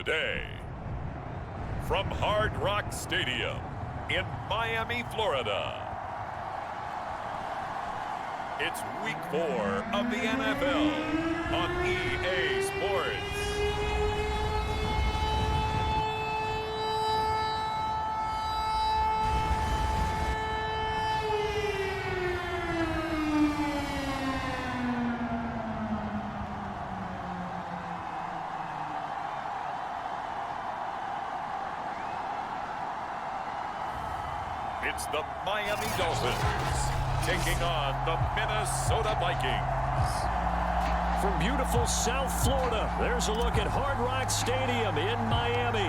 today. From Hard Rock Stadium in Miami, Florida, it's Week 4 of the NFL on EA Sports. It's the Miami Dolphins taking on the Minnesota Vikings. From beautiful South Florida, there's a look at Hard Rock Stadium in Miami.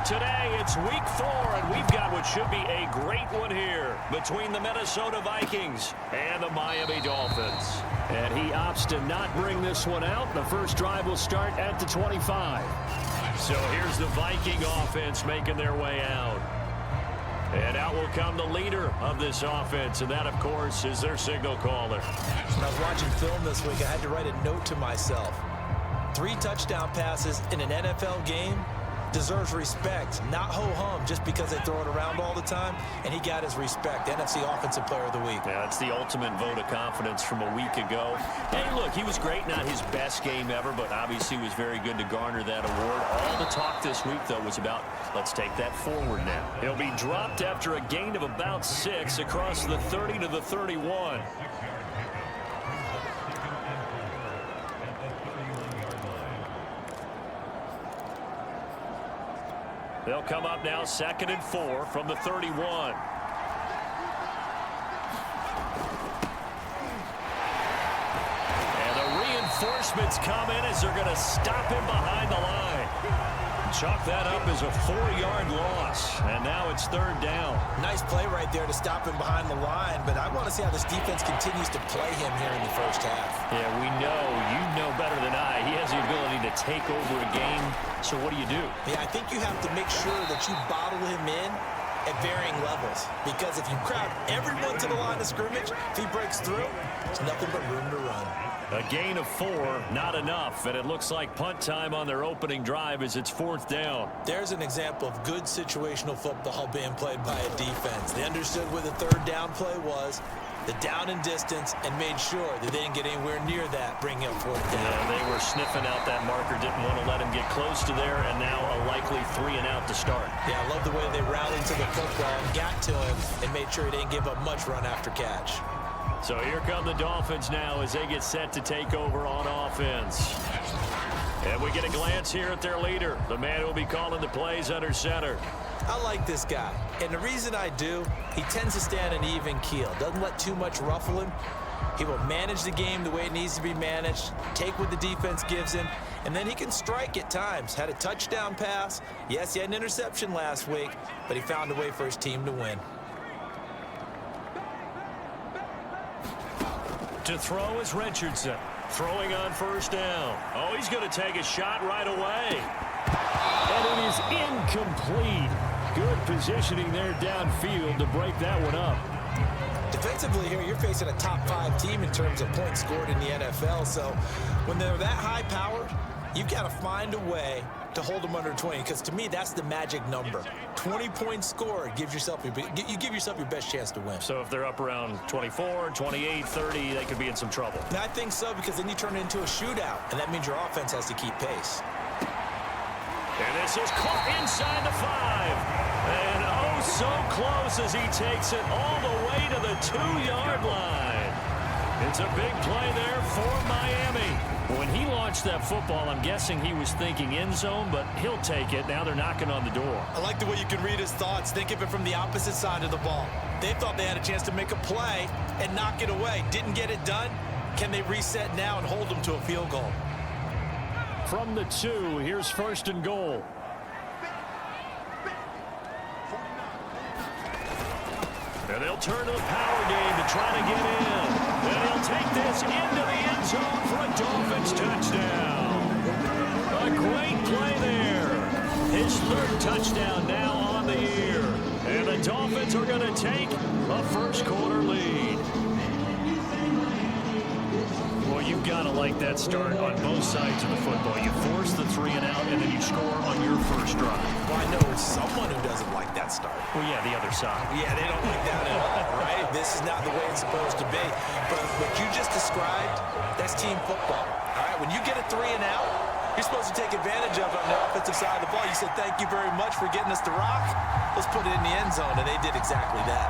Today, it's Week 4, and we've got what should be a great one here between the Minnesota Vikings and the Miami Dolphins. And he opts to not bring this one out. The first drive will start at the 25. So here's the Viking offense making their way out. And out will come the leader of this offense, and that, of course, is their signal caller. When I was watching film this week, I had to write a note to myself. 3 touchdown passes in an NFL game deserves respect, not ho-hum just because they throw it around all the time, and he got his respect. NFC Offensive Player of the Week. Yeah, it's the ultimate vote of confidence from a week ago. Hey, look, he was great, not his best game ever, but obviously was very good to garner that award. All the talk this week, though, was about let's take that forward now. He'll be dropped after a gain of about 6 across the 30 to the 31. They'll come up now 2nd and 4 from the 31. And the reinforcements come in as they're going to stop him behind the line. Chalk that up as a 4-yard loss. And now it's 3rd down. Nice play right there to stop him behind the line, but I want to see how this defense continues to play him here in the first half. Yeah, we know, you know better than I. He has the ability to take over a game. So what do you do? Yeah, I think you have to make sure that you bottle him in at varying levels. Because if you crowd everyone to the line of scrimmage, if he breaks through, there's nothing but room to run. A gain of 4, not enough, and it looks like punt time on their opening drive as it's 4th down. There's an example of good situational football being played by a defense. They understood where the 3rd down play was, the down and distance, and made sure that they didn't get anywhere near that, bringing up 4th down. Yeah, they were sniffing out that marker, didn't want to let him get close to there, and now a likely 3 and out to start. Yeah, I love the way they rallied to the football and got to him and made sure he didn't give up much run after catch. So here come the Dolphins now as they get set to take over on offense. And we get a glance here at their leader, the man who will be calling the plays under center. I like this guy, and the reason I do, he tends to stay on an even keel. Doesn't let too much ruffle him. He will manage the game the way it needs to be managed, take what the defense gives him, and then he can strike at times. Had a touchdown pass. Yes, he had an interception last week, but he found a way for his team to win. To throw is Richardson, throwing on 1st down. Oh, he's going to take a shot right away. And it is incomplete. Good positioning there downfield to break that one up. Defensively here, you're facing a top 5 team in terms of points scored in the NFL. So when they're that high-powered, you've got to find a way to hold them under 20, because to me, that's the magic number. 20 points scored gives yourself you give yourself your best chance to win. So if they're up around 24, 28, 30, they could be in some trouble. And I think so, because then you turn it into a shootout, and that means your offense has to keep pace. And this is caught inside the 5. And oh, so close as he takes it all the way to the 2-yard line. It's a big play there for Miami. When he launched that football, I'm guessing he was thinking end zone, but he'll take it. Now they're knocking on the door. I like the way you can read his thoughts. Think of it from the opposite side of the ball. They thought they had a chance to make a play and knock it away. Didn't get it done. Can they reset now and hold them to a field goal? From the 2, here's 1st and goal. And they'll turn to the power game to try to get in. And he'll take this into the end zone for a Dolphins touchdown. A great play there. His 3rd touchdown now on the year. And the Dolphins are going to take a first quarter lead. Well, you've got kind of like that start on both sides of the football. You force the 3 and out, and then you score on your first drive. Well, I know someone who doesn't like that start. Well, yeah, the other side. Yeah, they don't like that at all, right? This is not the way it's supposed to be. But what you just described, that's team football. All right, when you get a 3 and out, you're supposed to take advantage of it on the offensive side of the ball. You said, thank you very much for getting us the rock. Let's put it in the end zone, and they did exactly that.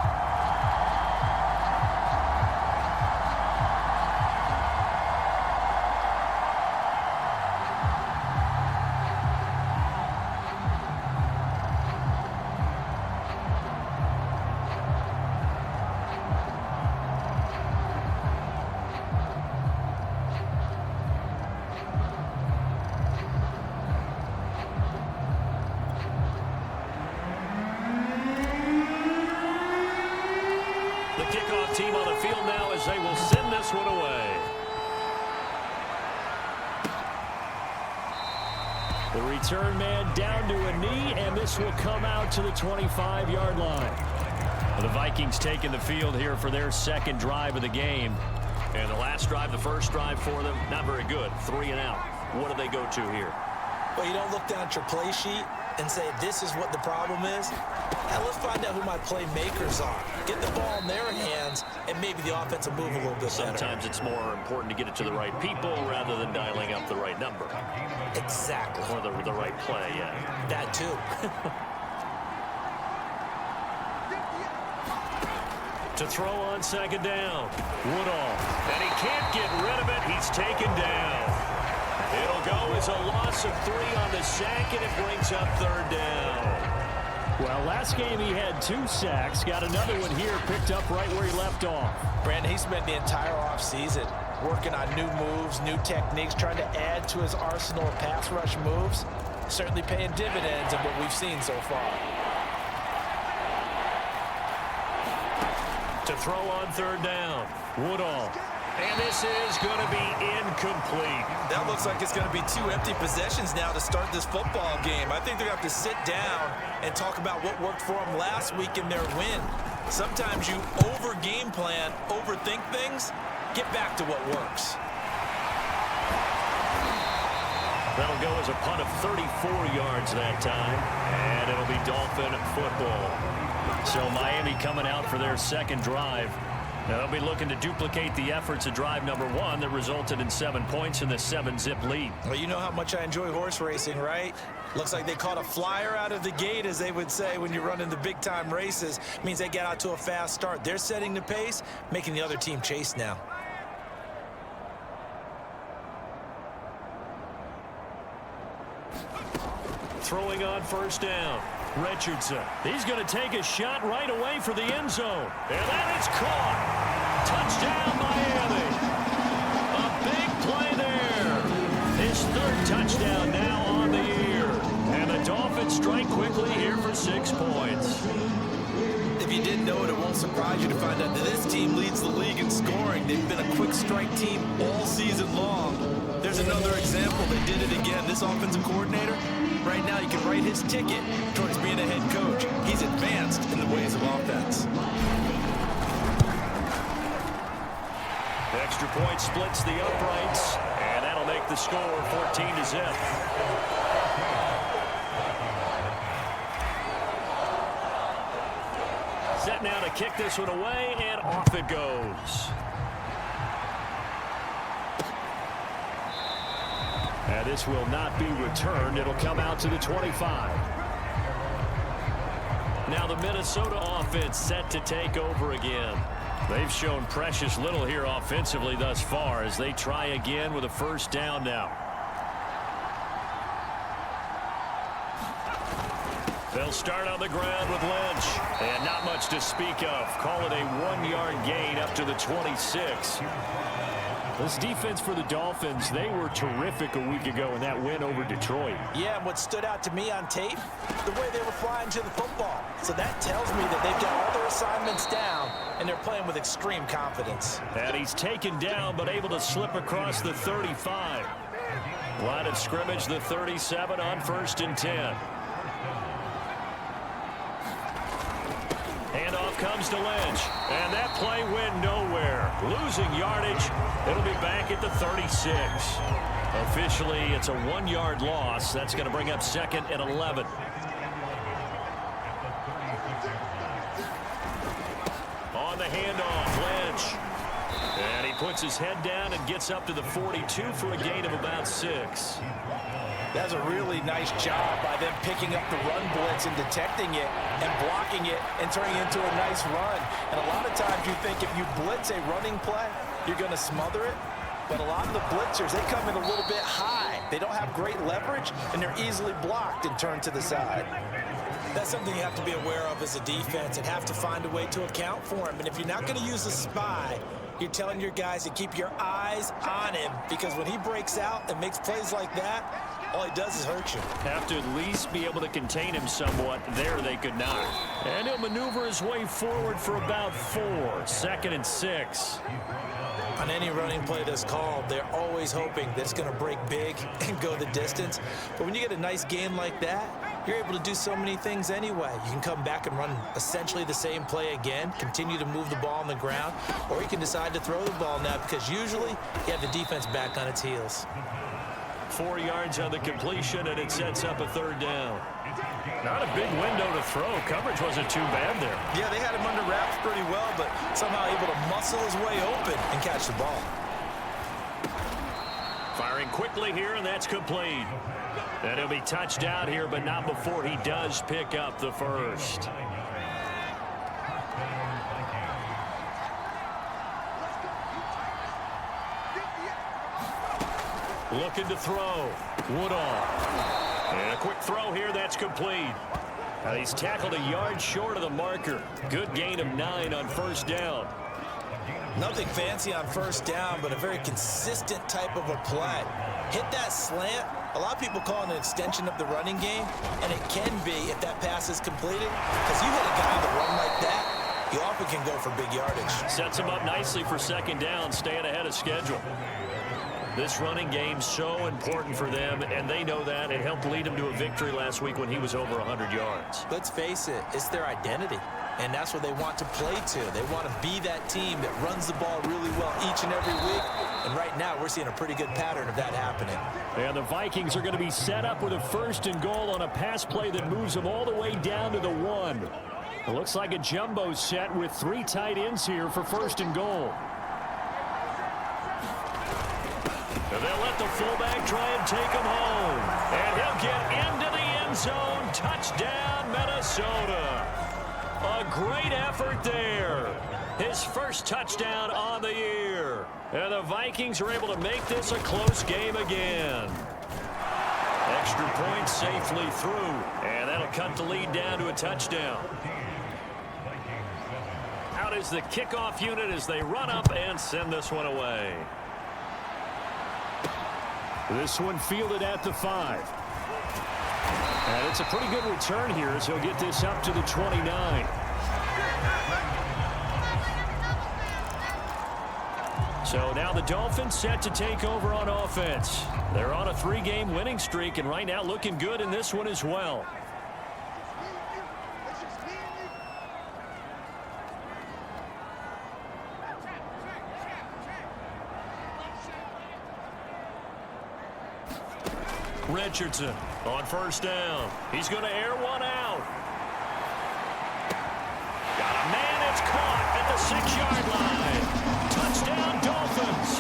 The kickoff team on the field now as they will send this one away. The return man down to a knee, and this will come out to the 25-yard line. The Vikings taking the field here for their second drive of the game. And the last drive, the first drive for them, not very good. 3 and out. What do they go to here? Well, you don't look down at your play sheet and say, this is what the problem is. Now let's find out who my playmakers are. Get the ball in their hands, and maybe the offense will move a little bit better. Sometimes it's more important to get it to the right people rather than dialing up the right number. Exactly. Or the right play, yeah. That too. To throw on second down. Woodall. And he can't get rid of it. He's taken down. It'll go as a loss of 3 on the sack, and it brings up third down. Well, last game he had 2 sacks. Got another one here, picked up right where he left off. Brandon, he spent the entire offseason working on new moves, new techniques, trying to add to his arsenal of pass rush moves. Certainly paying dividends in what we've seen so far. To throw on third down. Woodall. And this is going to be incomplete. That looks like it's going to be 2 empty possessions now to start this football game. I think they're going to have to sit down and talk about what worked for them last week in their win. Sometimes you over-game plan, overthink things. Get back to what works. That'll go as a punt of 34 yards that time. And it'll be Dolphin football. So Miami coming out for their second drive. Now they'll be looking to duplicate the efforts of drive number 1 that resulted in 7 points in the 7-zip lead. Well, you know how much I enjoy horse racing, right? Looks like they caught a flyer out of the gate, as they would say when you're running the big-time races. Means they get out to a fast start. They're setting the pace, making the other team chase now. Throwing on first down. Richardson. He's going to take a shot right away for the end zone. And that is caught. Touchdown, Miami. A big play there. His 3rd touchdown now on the year. And the Dolphins strike quickly here for 6 points. If you didn't know it, it won't surprise you to find out that this team leads the league in scoring. They've been a quick strike team all season long. There's another example. They did it again. This offensive coordinator, right now, you can write his ticket towards being a head coach. He's advanced in the ways of offense. Extra point splits the uprights, and that'll make the score 14-zip. Set now to kick this one away, and off it goes. And this will not be returned. It'll come out to the 25. Now the Minnesota offense set to take over again. They've shown precious little here offensively thus far as they try again with a first down now. They'll start on the ground with Lynch. And not much to speak of. Call it a 1-yard gain up to the 26. This defense for the Dolphins, they were terrific a week ago in that win over Detroit. Yeah, and what stood out to me on tape, the way they were flying to the football. So that tells me that they've got all their assignments down, and they're playing with extreme confidence. And he's taken down, but able to slip across the 35. Line of scrimmage, the 37 on 1st and 10. Handoff comes to Lynch. And that play went nowhere. Losing yardage. It'll be back at the 36. Officially, it's a 1-yard loss. That's going to bring up 2nd and 11. On the handoff, Lynch. And he puts his head down and gets up to the 42 for a gain of about 6. That's a really nice job by them picking up the run blitz and detecting it and blocking it and turning it into a nice run. And a lot of times you think if you blitz a running play, you're going to smother it. But a lot of the blitzers, they come in a little bit high. They don't have great leverage, and they're easily blocked and turned to the side. That's something you have to be aware of as a defense and have to find a way to account for him. And if you're not going to use a spy, you're telling your guys to keep your eyes on him, because when he breaks out and makes plays like that, all he does is hurt you. Have to at least be able to contain him somewhat. There they could not. And he'll maneuver his way forward for about 4. 2nd and 6. On any running play that's called, they're always hoping that it's going to break big and go the distance. But when you get a nice game like that, you're able to do so many things anyway. You can come back and run essentially the same play again, continue to move the ball on the ground, or you can decide to throw the ball now, because usually you have the defense back on its heels. 4 yards on the completion, and it sets up a 3rd down. Not a big window to throw. Coverage wasn't too bad there. Yeah, they had him under wraps pretty well, but somehow able to muscle his way open and catch the ball. Firing quickly here, and that's complete. And he'll be touched out here, but not before he does pick up the 1st. Looking to throw. Woodall. And a quick throw here, that's complete. Now he's tackled a yard short of the marker. Good gain of 9 on 1st down. Nothing fancy on 1st down, but a very consistent type of a play. Hit that slant. A lot of people call it an extension of the running game, and it can be if that pass is completed, because you hit a guy on the run like that, you often can go for big yardage. Sets him up nicely for 2nd down, staying ahead of schedule. This running game's so important for them, and they know that. It helped lead them to a victory last week when he was over 100 yards. Let's face it, it's their identity, and that's what they want to play to. They want to be that team that runs the ball really well each and every week, and right now we're seeing a pretty good pattern of that happening. And the Vikings are going to be set up with a 1st and goal on a pass play that moves them all the way down to the 1. It looks like a jumbo set with 3 tight ends here for 1st and goal. And they'll let the fullback try and take him home. And he'll get into the end zone. Touchdown, Minnesota. A great effort there. His 1st touchdown on the year. And the Vikings are able to make this a close game again. Extra point safely through. And that'll cut the lead down to a touchdown. Out is the kickoff unit as they run up and send this one away. This one fielded at the 5. And it's a pretty good return here as he'll get this up to the 29. So now the Dolphins set to take over on offense. They're on a 3-game winning streak, and right now looking good in this one as well. Richardson on 1st down. He's going to air one out. Got a man, it's caught at the 6-yard line. Touchdown, Dolphins.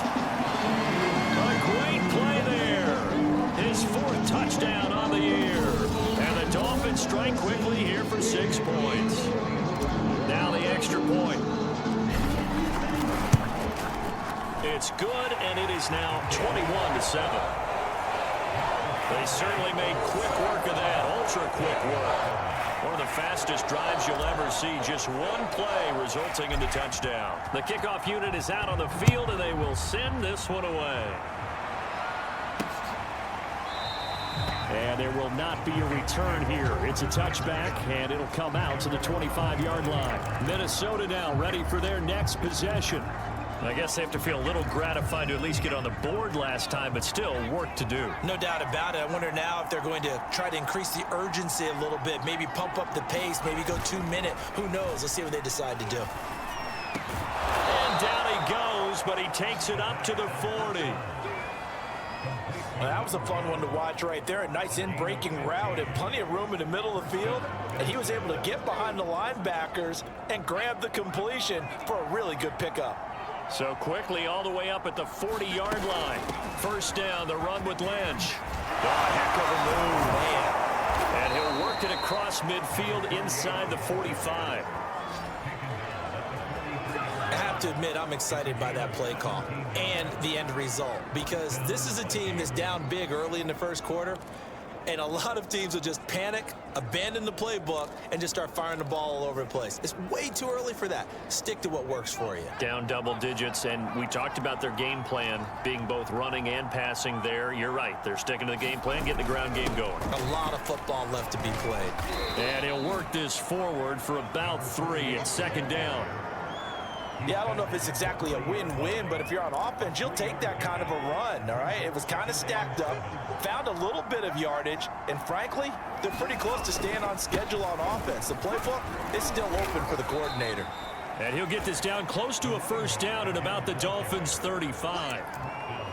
A great play there. His 4th touchdown on the year. And the Dolphins strike quickly here for 6 points. Now the extra point. It's good, and it is now 21-7. They certainly made quick work of that, ultra-quick work. One of the fastest drives you'll ever see, just one play resulting in the touchdown. The kickoff unit is out on the field, and they will send this one away. And there will not be a return here. It's a touchback, and it'll come out to the 25-yard line. Minnesota now ready for their next possession. I guess they have to feel a little gratified to at least get on the board last time, but still work to do. No doubt about it. I wonder now if they're going to try to increase the urgency a little bit, maybe pump up the pace, maybe go 2 minute. Who knows? Let's see what they decide to do. And down he goes, but he takes it up to the 40. Well, that was a fun one to watch right there. A nice in-breaking route and plenty of room in the middle of the field. And he was able to get behind the linebackers and grab the completion for a really good pickup. So quickly all the way up at the 40-yard line. First down, the run with Lynch. Oh, heck of a move, man. And he'll work it across midfield inside the 45. I have to admit, I'm excited by that play call and the end result, because this is a team that's down big early in the first quarter, and a lot of teams will just panic, abandon the playbook, and just start firing the ball all over the place. It's way too early for that. Stick to what works for you. Down double digits, and we talked about their game plan being both running and passing there. You're right. They're sticking to the game plan, getting the ground game going. A lot of football left to be played. And he'll work this forward for about 3 at second down. Yeah, I don't know if it's exactly a win-win, but if you're on offense, you'll take that kind of a run, all right? It was kind of stacked up, found a little bit of yardage, and frankly, they're pretty close to staying on schedule on offense. The playbook is still open for the coordinator. And he'll get this down close to a first down at about the Dolphins' 35.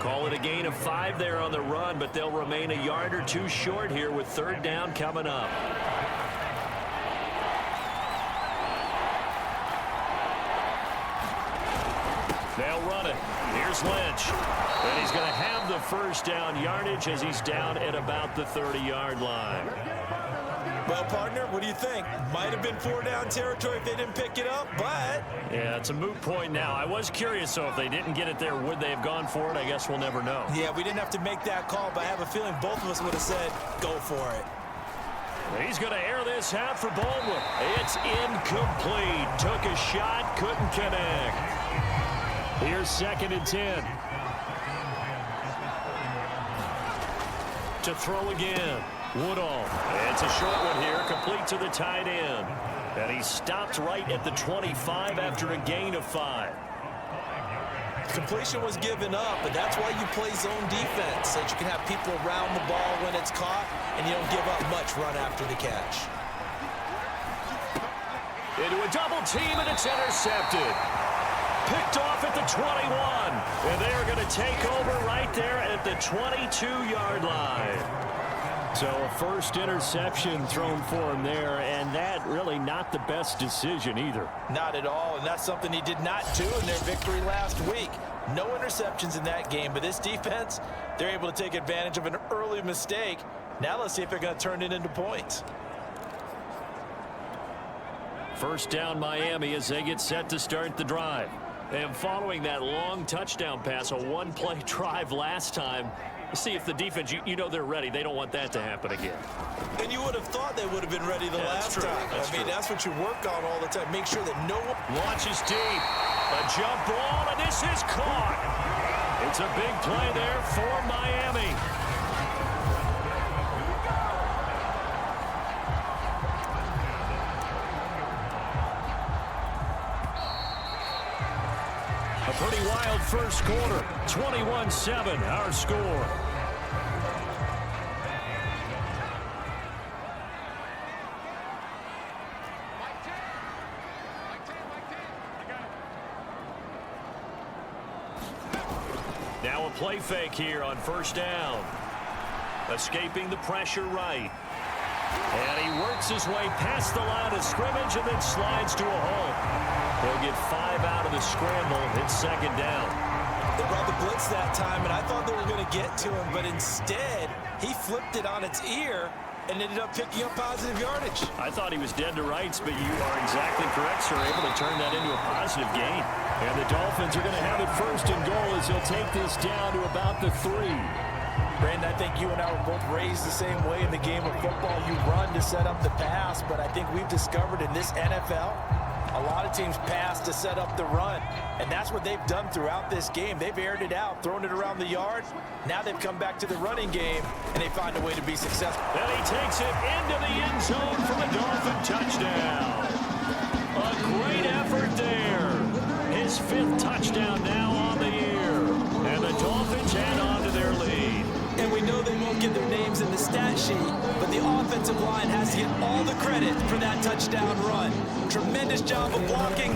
Call it a gain of 5 there on the run, but they'll remain a yard or 2 short here with third down coming up. They'll run it. Here's Lynch. And he's going to have the first down yardage as he's down at about the 30-yard line. Well, partner, what do you think? Might have been 4-down territory if they didn't pick it up, but... Yeah, it's a moot point now. I was curious, so if they didn't get it there, would they have gone for it? I guess we'll never know. Yeah, we didn't have to make that call, but I have a feeling both of us would have said, go for it. He's going to air this out for Baldwin. It's incomplete. Took a shot, couldn't connect. Here's 2nd and 10. To throw again. Woodall. It's a short one here, complete to the tight end. And he stopped right at the 25 after a gain of 5. Completion was given up, but that's why you play zone defense, so that you can have people around the ball when it's caught, and you don't give up much run after the catch. Into a double team, and it's intercepted. Picked off at the 21, and they're going to take over right there at the 22-yard line. So a first interception thrown for him there, and that really not the best decision either. Not at all, and that's something he did not do in their victory last week. No interceptions in that game, but this defense, they're able to take advantage of an early mistake. Now let's see if they're going to turn it into points. First down Miami as they get set to start the drive. And following that long touchdown pass, a one-play drive last time, see if the defense, you know they're ready. They don't want that to happen again. And you would have thought they would have been ready the last time. I mean, that's what you work on all the time. Make sure that no one launches deep. A jump ball, and this is caught. It's a big play there for Miami. A pretty wild first quarter. 21-7, our score. Now a play fake here on first down. Escaping the pressure right. And he works his way past the line of scrimmage and then slides to a hole. They'll get 5 out of the scramble. It's second down. They brought the blitz that time, and I thought they were going to get to him, but instead, he flipped it on its ear and ended up picking up positive yardage. I thought he was dead to rights, but you are exactly correct, sir. Able to turn that into a positive gain. And the Dolphins are going to have it first and goal as he'll take this down to about the 3. Brandon, I think you and I were both raised the same way in the game of football. You run to set up the pass, but I think we've discovered in this NFL, a lot of teams pass to set up the run, and that's what they've done throughout this game. They've aired it out, thrown it around the yard. Now they've come back to the running game, and they find a way to be successful. And he takes it into the end zone for the Dolphin touchdown. A great effort there. his 5th touchdown now on the year. And the Dolphins add on to their lead. And we know they won't get their names in the stat sheet, but the offensive line has to get all the credit for that touchdown run. Tremendous job of blocking,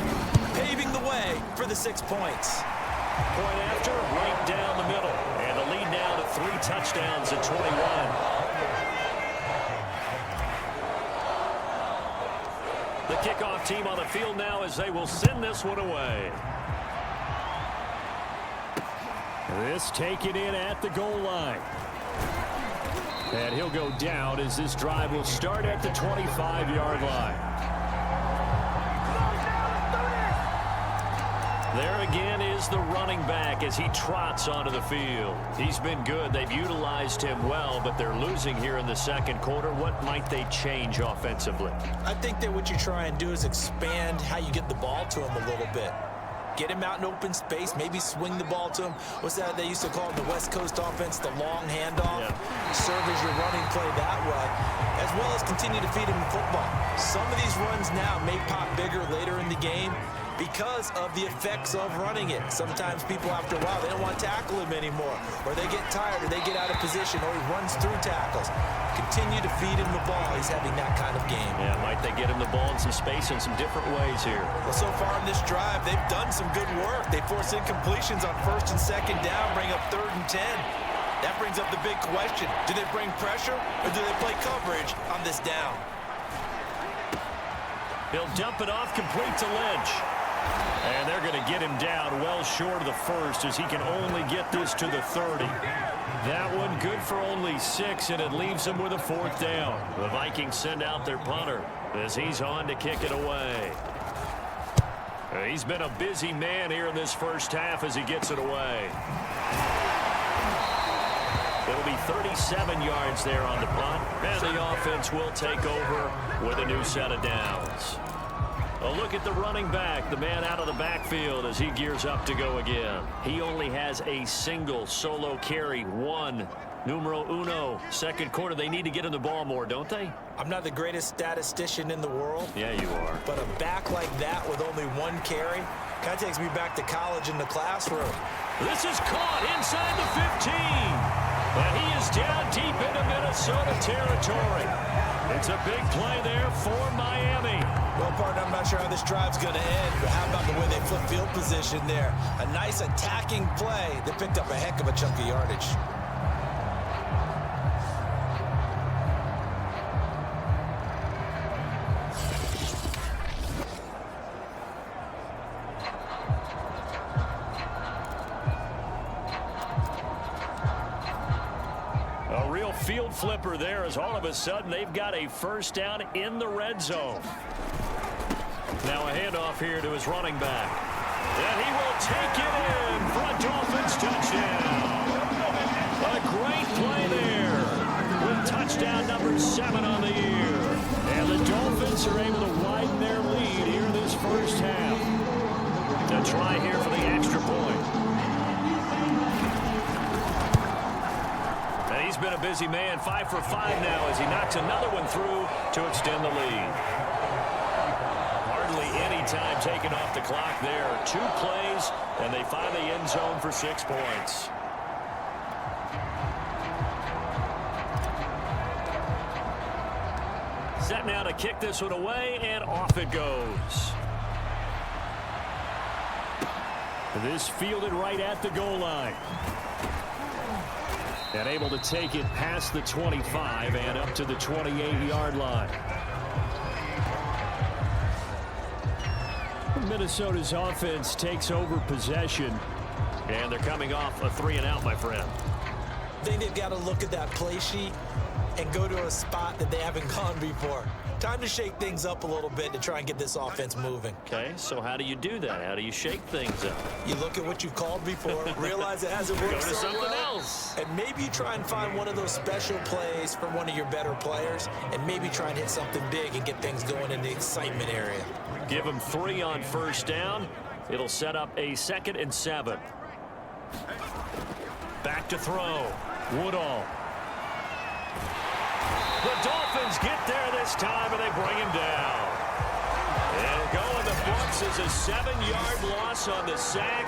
paving the way for the 6 points. Point after, right down the middle. And the lead now to 3 touchdowns at 21. The kickoff team on the field now as they will send this one away. This taken in at the goal line. And he'll go down as this drive will start at the 25-yard line. There again is the running back as he trots onto the field. He's been good. They've utilized him well, but they're losing here in the second quarter. What might they change offensively? I think that what you try and do is expand how you get the ball to him a little bit. Get him out in open space, maybe swing the ball to him. What's that they used to call it, the West Coast offense, the long handoff? Yeah. Serve as your running play that way, as well as continue to feed him the football. Some of these runs now may pop bigger later in the game because of the effects of running it. Sometimes people, after a while, they don't want to tackle him anymore, or they get tired, or they get out of position, or he runs through tackles. Continue to feed him the ball. He's having that kind of game. Yeah, might they get him the ball in some space in some different ways here? Well, so far in this drive, they've done some good work. They force incompletions on 1st and 2nd down, bring up 3rd and 10. That brings up the big question. Do they bring pressure, or do they play coverage on this down? He'll dump it off complete to Lynch. And they're going to get him down well short of the 1st as he can only get this to the 30. That one good for only 6, and it leaves him with a 4th down. The Vikings send out their punter as he's on to kick it away. He's been a busy man here in this first half as he gets it away. It'll be 37 yards there on the punt, and the offense will take over with a new set of downs. A look at the running back, the man out of the backfield as he gears up to go again. He only has a single solo carry, 1, numero uno. Second quarter, they need to get him the ball more, don't they? I'm not the greatest statistician in the world. Yeah, you are. But a back like that with only 1 carry kind of takes me back to college in the classroom. This is caught inside the 15. And he is down deep into Minnesota territory. It's a big play there for Miami. Well, partner, I'm not sure how this drive's going to end, but how about the way they flip field position there? A nice attacking play that picked up a heck of a chunk of yardage. A real field flipper there as all of a sudden they've got a 1st down in the red zone. Now a handoff here to his running back. And he will take it in for a Dolphins touchdown. A great play there with touchdown number 7 on the year. And the Dolphins are able to widen their lead here in this first half. To try here for the extra point. And he's been a busy man, 5 for 5 now as he knocks another one through to extend the lead. Any time taken off the clock there. 2 plays, and they find the end zone for 6 points. Set now to kick this one away, and off it goes. This fielded right at the goal line. And able to take it past the 25 and up to the 28-yard line. Minnesota's offense takes over possession, and they're coming off a 3-and-out, my friend. I think they've got to look at that play sheet and go to a spot that they haven't gone before. Time to shake things up a little bit to try and get this offense moving. Okay, so how do you do that? How do you shake things up? You look at what you've called before, realize it hasn't worked Go to so something well, else. and maybe you try and find one of those special plays for one of your better players, and maybe try and hit something big and get things going in the excitement area. Give them 3 on 1st down. It'll set up a 2nd and 7. Back to throw. Woodall. The Dolphins get there this time, and they bring him down. And going the books is a 7-yard loss on the sack,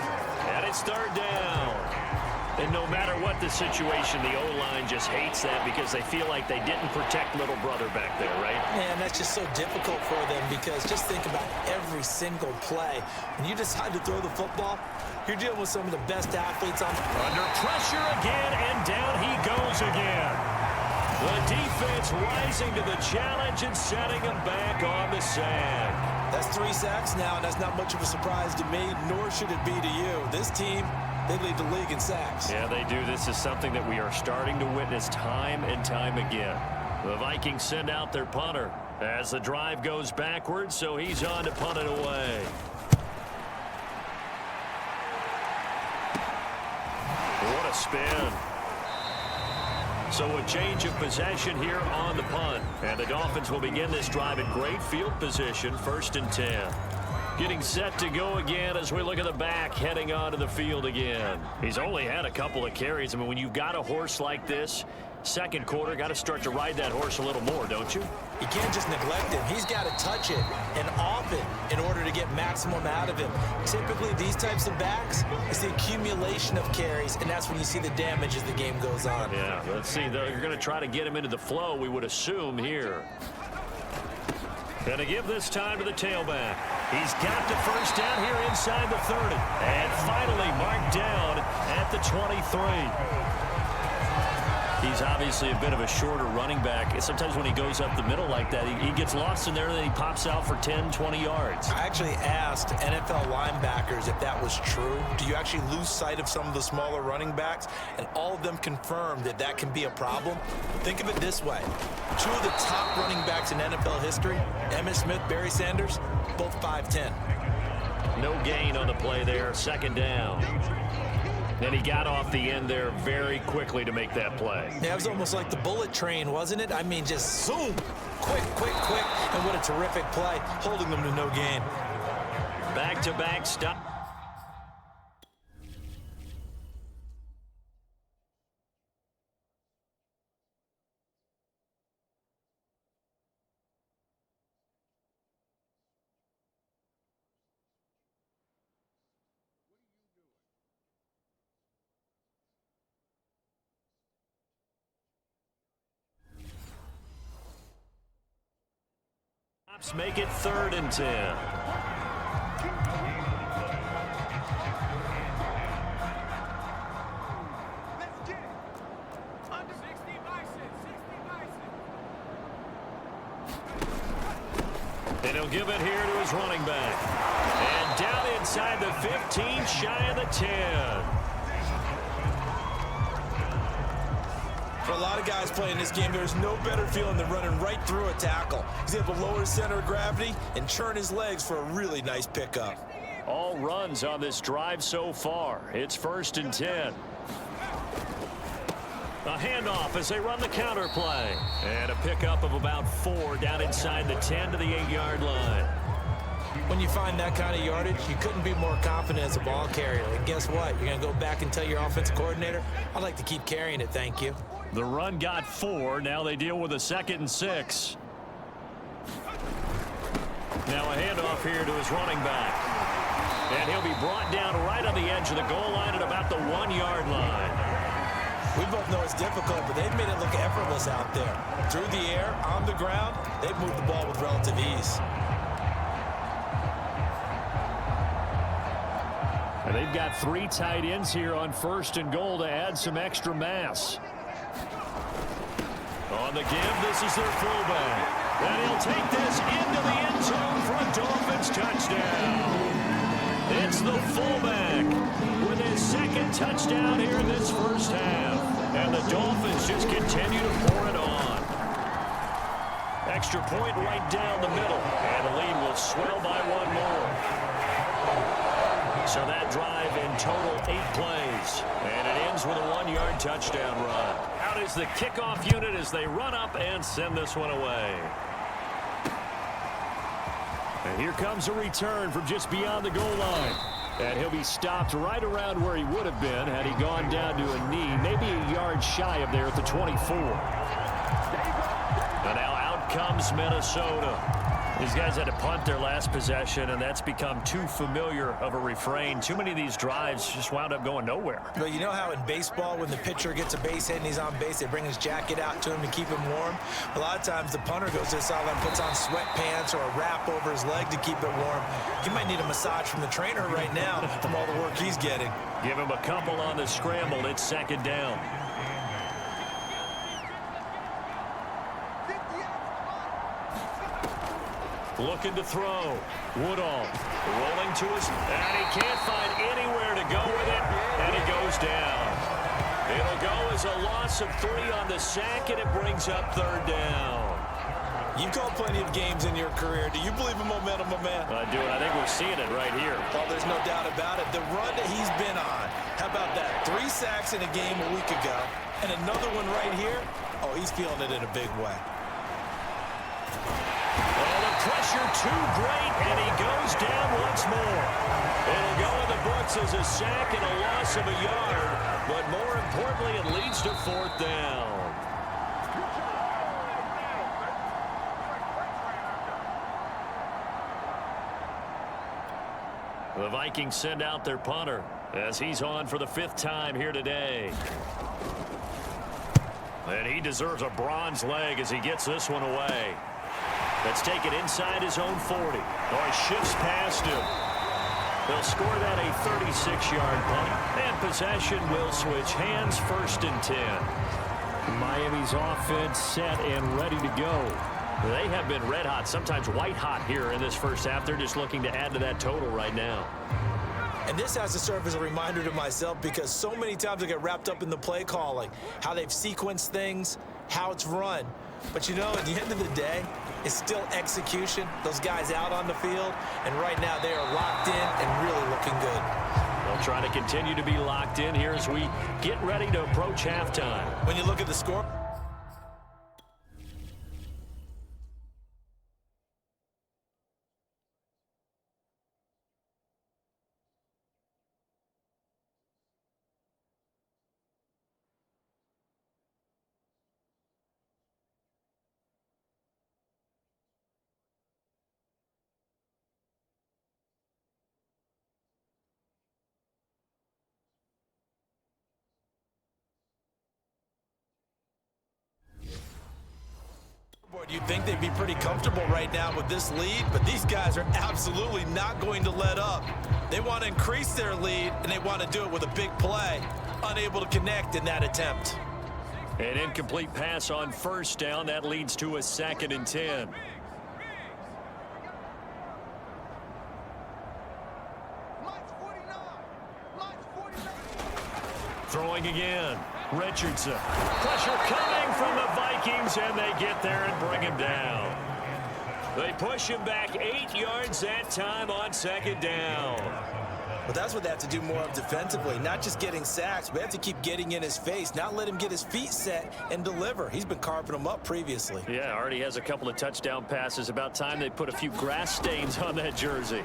and it's third down. And no matter what the situation, the O-line just hates that because they feel like they didn't protect little brother back there, right? Man, that's just so difficult for them because just think about every single play. When you decide to throw the football, you're dealing with some of the best athletes on. Under pressure again, and down he goes again. The defense rising to the challenge and setting him back on the sand. That's 3 sacks now, and that's not much of a surprise to me, nor should it be to you. This team, they lead the league in sacks. Yeah, they do. This is something that we are starting to witness time and time again. The Vikings send out their punter as the drive goes backwards, so he's on to punt it away. What a spin. So a change of possession here on the punt. And the Dolphins will begin this drive in great field position, 1st and 10. Getting set to go again as we look at the back, heading onto the field again. He's only had a couple of carries. I mean, when you've got a horse like this, second quarter, got to start to ride that horse a little more, don't you? You can't just neglect him. He's got to touch it and often in order to get maximum out of him. Typically, these types of backs, it's the accumulation of carries, and that's when you see the damage as the game goes on. Yeah, let's see. They're going to try to get him into the flow, we would assume here. Going to give this time to the tailback. He's got the first down here inside the 30. And finally marked down at the 23. He's obviously a bit of a shorter running back. Sometimes when he goes up the middle like that, he gets lost in there and then he pops out for 10, 20 yards. I actually asked NFL linebackers if that was true. Do you actually lose sight of some of the smaller running backs? And all of them confirmed that that can be a problem. Think of it this way. 2 of the top running backs in NFL history, Emmitt Smith, Barry Sanders, both 5'10". No gain on the play there, 2nd down. And he got off the end there very quickly to make that play. Yeah, it was almost like the bullet train, wasn't it? I mean, just zoom, quick, and what a terrific play, holding them to no gain. Back-to-back stop. Make it 3rd and 10. And he'll give it here to his running back. And down inside the 15, shy of the 10. For a lot of guys playing this game, there's no better feeling than running right through a tackle. He's able to lower his center of gravity and churn his legs for a really nice pickup. All runs on this drive so far. It's 1st and 10. A handoff as they run the counter play. And a pickup of about 4 down inside the 10 to the 8-yard line. When you find that kind of yardage, you couldn't be more confident as a ball carrier. And guess what? You're going to go back and tell your offensive coordinator, I'd like to keep carrying it, thank you. The run got 4. Now they deal with a 2nd and 6. Now a handoff here to his running back. And he'll be brought down right on the edge of the goal line at about the 1-yard line. We both know it's difficult, but they've made it look effortless out there. Through the air, on the ground, they've moved the ball with relative ease. And they've got 3 tight ends here on 1st and goal to add some extra mass. On the give, this is their fullback. And he'll take this into the end zone for a Dolphins touchdown. It's the fullback with his 2nd touchdown here in this first half. And the Dolphins just continue to pour it on. Extra point right down the middle. And the lead will swell by 1 more. So that drive in total 8 plays. And it ends with a 1-yard touchdown run. Out is the kickoff unit as they run up and send this one away. And here comes a return from just beyond the goal line. And he'll be stopped right around where he would have been had he gone down to a knee, maybe a yard shy of there at the 24. And now out comes Minnesota. These guys had to punt their last possession, and that's become too familiar of a refrain. Too many of these drives just wound up going nowhere. Well, you know how in baseball, when the pitcher gets a base hit and he's on base, they bring his jacket out to him to keep him warm? A lot of times the punter goes to the sideline, puts on sweatpants or a wrap over his leg to keep it warm. He might need a massage from the trainer right now from all the work he's getting. Give him a couple on the scramble. It's second down. Looking to throw. Woodall rolling to his, and he can't find anywhere to go with it, and he goes down. It'll go as a loss of 3 on the sack, and it brings up third down. You've called plenty of games in your career. Do you believe in momentum, my man? I do, and I think we're seeing it right here. Well, there's no doubt about it. The run that he's been on. How about that? 3 sacks in a game a week ago, and another one right here. Oh, he's feeling it in a big way. Pressure too great, and he goes down once more. It'll go in the books as a sack and a loss of a yard, but more importantly, it leads to fourth down. The Vikings send out their punter as he's on for the 5th time here today. And he deserves a bronze leg as he gets this one away. Let's take it inside his own 40. Oh, he shifts past him. They'll score that a 36-yard punt. And possession will switch hands, 1st and 10. Miami's offense set and ready to go. They have been red hot, sometimes white hot here in this first half. They're just looking to add to that total right now. And this has to serve as a reminder to myself because so many times I get wrapped up in the play calling, how they've sequenced things, how it's run. But, you know, at the end of the day, it's still execution. Those guys out on the field, and right now they are locked in and really looking good. They'll try to continue to be locked in here as we get ready to approach halftime. When you look at the score, you'd think they'd be pretty comfortable right now with this lead, but these guys are absolutely not going to let up. They want to increase their lead, and they want to do it with a big play. Unable to connect in that attempt. An incomplete pass on 1st down. That leads to a 2nd and 10. Throwing again. Richardson. Pressure coming from the Vikings, and they get there and bring him down. They push him back 8 yards that time on 2nd down. But that's what they have to do more of defensively, not just getting sacks. We have to keep getting in his face, not let him get his feet set and deliver. He's been carving them up previously. Yeah, already has a couple of touchdown passes. About time they put a few grass stains on that jersey.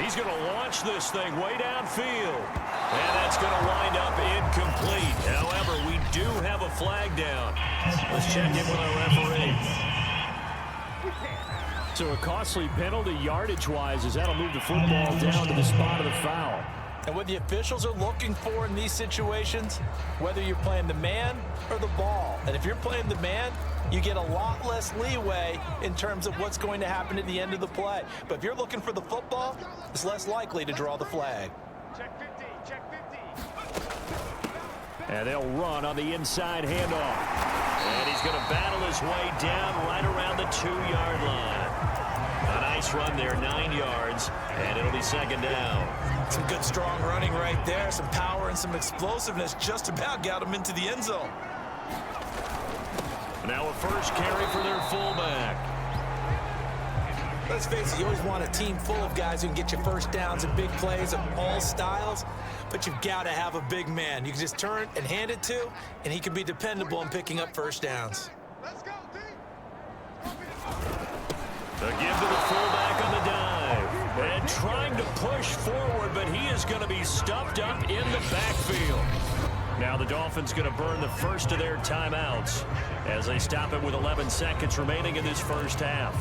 He's going to launch this thing way downfield. And that's going to wind up incomplete. However, we do have a flag down. Let's check in with our referee. So a costly penalty yardage-wise as that'll move the football down to the spot of the foul. And what the officials are looking for in these situations, whether you're playing the man or the ball. And if you're playing the man, you get a lot less leeway in terms of what's going to happen at the end of the play. But if you're looking for the football, it's less likely to draw the flag. Check 50, check 50. And they'll run on the inside handoff. And he's going to battle his way down right around the 2-yard line. A nice run there, 9 yards, and it'll be 2nd down. Some good strong running right there, some power and some explosiveness just about got him into the end zone. Now a first carry for their fullback. Let's face it, you always want a team full of guys who can get you first downs and big plays of all styles, but you've got to have a big man you can just turn and hand it to, and he can be dependable in picking up first downs. Let's go, D. A give to the fullback on the dive. And trying to push forward, but he is going to be stuffed up in the backfield. Now the Dolphins going to burn the first of their timeouts as they stop it with 11 seconds remaining in this first half.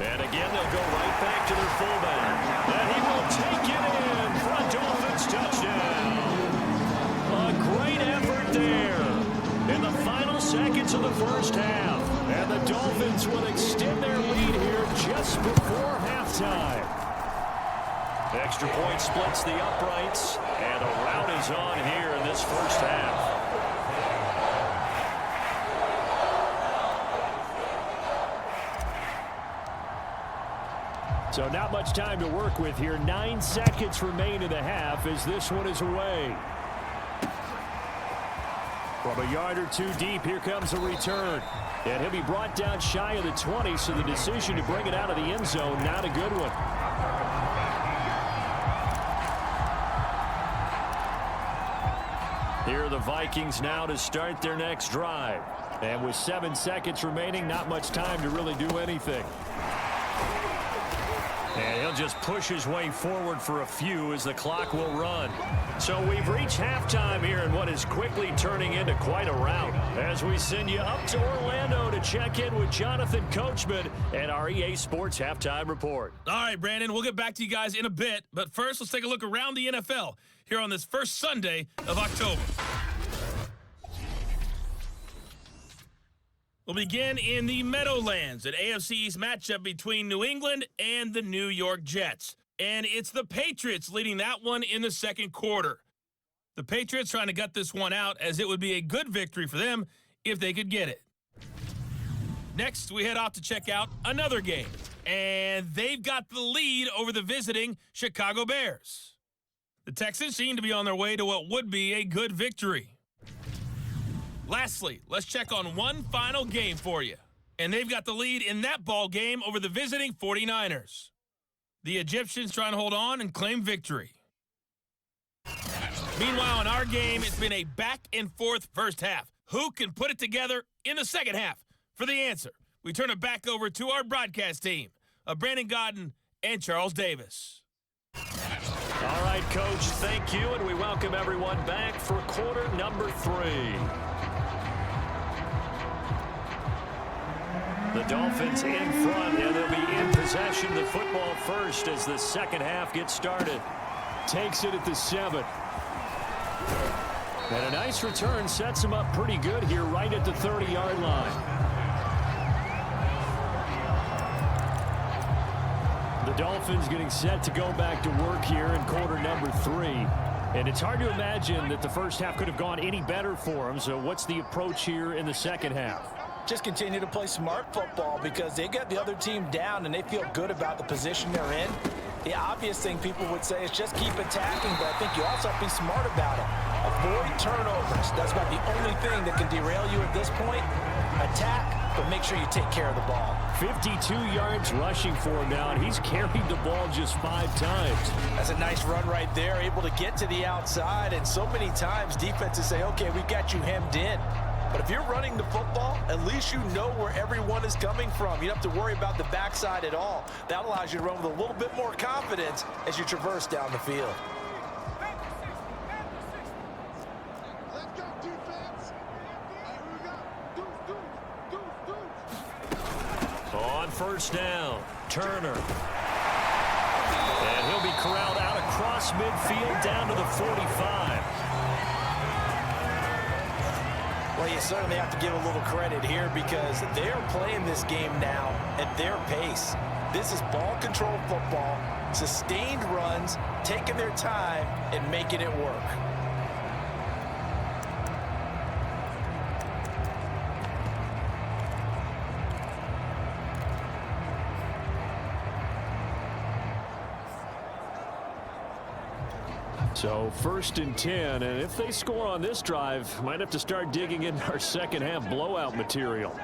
And again, they'll go right back to their fullback. And he will take it in for a Dolphins touchdown. A great effort there in the final seconds of the first half. And the Dolphins will extend their lead here just before halftime. Extra point splits the uprights, and a rout is on here in this first half. So not much time to work with here. 9 seconds remain in the half as this one is away. From a yard or two deep, here comes a return. And he'll be brought down shy of the 20, so the decision to bring it out of the end zone, not a good one. Here are the Vikings now to start their next drive. And with 7 seconds remaining, not much time to really do anything. And he'll just push his way forward for a few as the clock will run. So we've reached halftime here in what is quickly turning into quite a rout as we send you up to Orlando to check in with Jonathan Coachman and our EA Sports Halftime Report. All right, Brandon, we'll get back to you guys in a bit. But first, let's take a look around the NFL here on this first Sunday of October. We'll begin in the Meadowlands, an AFC East matchup between New England and the New York Jets. And it's the Patriots leading that one in the second quarter. The Patriots trying to gut this one out as it would be a good victory for them if they could get it. Next, we head off to check out another game. And they've got the lead over the visiting Chicago Bears. The Texans seem to be on their way to what would be a good victory. Lastly, let's check on one final game for you. And they've got the lead in that ball game over the visiting 49ers. The Egyptians trying to hold on and claim victory. Meanwhile, in our game, it's been a back-and-forth first half. Who can put it together in the second half? For the answer, we turn it back over to our broadcast team of Brandon Godden and Charles Davis. All right, Coach, thank you, and we welcome everyone back for quarter number 3. The Dolphins in front, and they'll be in possession of the football first as the second half gets started. Takes it at the 7. And a nice return sets him up pretty good here right at the 30-yard line. The Dolphins getting set to go back to work here in quarter number 3. And it's hard to imagine that the first half could have gone any better for them. So what's the approach here in the second half? Just continue to play smart football because they got the other team down and they feel good about the position they're in. The obvious thing people would say is just keep attacking, but I think you also have to be smart about it. Avoid turnovers. That's about the only thing that can derail you at this point. Attack, but make sure you take care of the ball. 52 yards rushing for him now, and he's carried the ball just 5 times. That's a nice run right there, able to get to the outside, and so many times defenses say, okay, we got you hemmed in. But if you're running the football, at least you know where everyone is coming from. You don't have to worry about the backside at all. That allows you to run with a little bit more confidence as you traverse down the field. Let's go, defense. Here we go. On first down, Turner. And he'll be corralled out across midfield down to the 45. Well, you certainly have to give a little credit here because they're playing this game now at their pace. This is ball control football, sustained runs, taking their time and making it work. So 1st and 10, and if they score on this drive, might have to start digging in our second half blowout material.